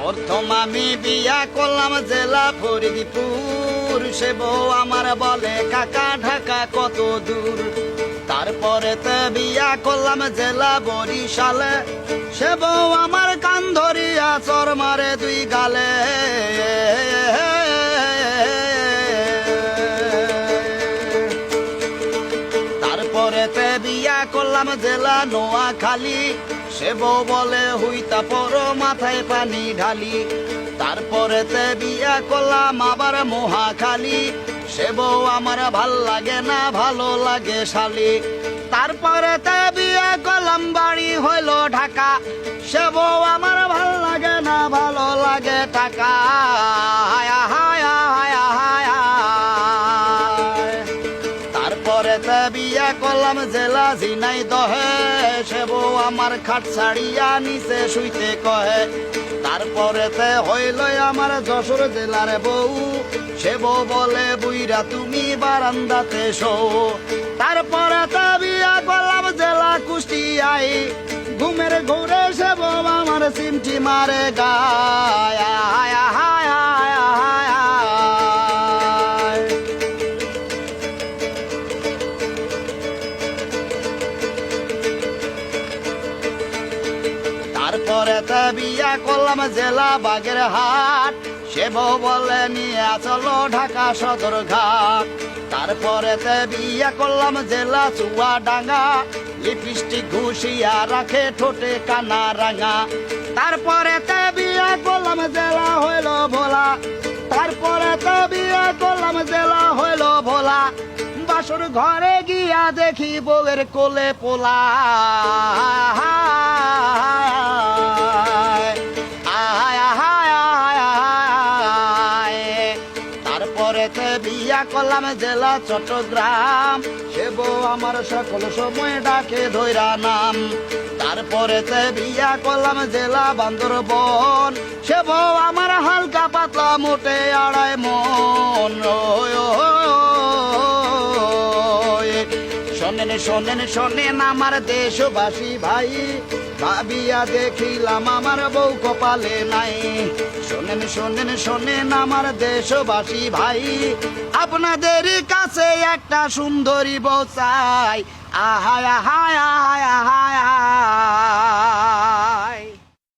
প্রথম আমি বিয়া করলাম জেলা ফরিদপুর, সে বউ আমার বলে কাকা ঢাকা কত দূর। তারপরে তে বিয়া করলাম জেলা বরিশালে, সে বউ আমার কান ধরিয়া চর মারে দুই গালে। তারপরে তে বিয়া করলাম জেলা নোয়াখালী, সে বউ বলে হুইতা পড়ো মাথায় পানি ঢালি। তারপরে তে বিয়া করলাম আবার মহাখালী, সে বউ আমার ভাল লাগে না ভালো লাগে শালি। তারপরে তে বিয়া করলাম বাড়ি হইল ঢাকা, সে বউ আমার ভাল লাগে না ভালো লাগে টাকা। হায়া হায়া হায়া হায়া। তারপরে তে বিয়া করলাম জেলা ঝিনাইদহে, সে বউ আমার খাট ছাড়িয়া নিচে শুইতে কহে। তারপরে তে হইল আমার যশোর জেলার বউ, সে বউ বলে বুইরা তুমি বারান্দাতে শো। তারপরে তে বিয়া করলাম জেলা কুষ্টিয়ায়, ঘুমের ঘুরে সে বউ আমার সিমটি মারে গায়। হায়া হায়া হায়া হায়া। তারপরে তে বিয়া করলাম জেলা বাগেরহাট, সে বউ বলে নিয়ে চলো ঢাকা সদর ঘাট। তারপরে তে বিয়া করলাম জেলা চুয়াডাঙ্গা, লিপস্টিক ঘুষিয়া রাখে ঠোঁটে কানা রাঙা। তারপরে তে বিয়া করলাম জেলা হইল ভোলা, তারপরে তে বিয়া করলাম জেলা হইল ভোলা। বাসর ঘরে গিয়া দেখি বউয়ের কোলে পোলা। তারপরে তে বিয়া করলাম জেলা চট্টগ্রাম, সে বউ আমার সকল সময় ডাকে ধৈরা নাম। তারপরে তে বিয়া করলাম জেলা বান্দরবন, সে বউ আমার হালকা পাতলা মোটে আড়াই মন। শোনেন শোনেন শোনেন আমার দেশবাসী ভাই, ভাবিয়া দেখিলাম আমার বউ কপালে নাই। শোনেন শোনেন শোনেন আমার দেশবাসী ভাই, আপনাদের কাছে একটা সুন্দরী বউ চাই। আহায় আহায় আহায় আহায়।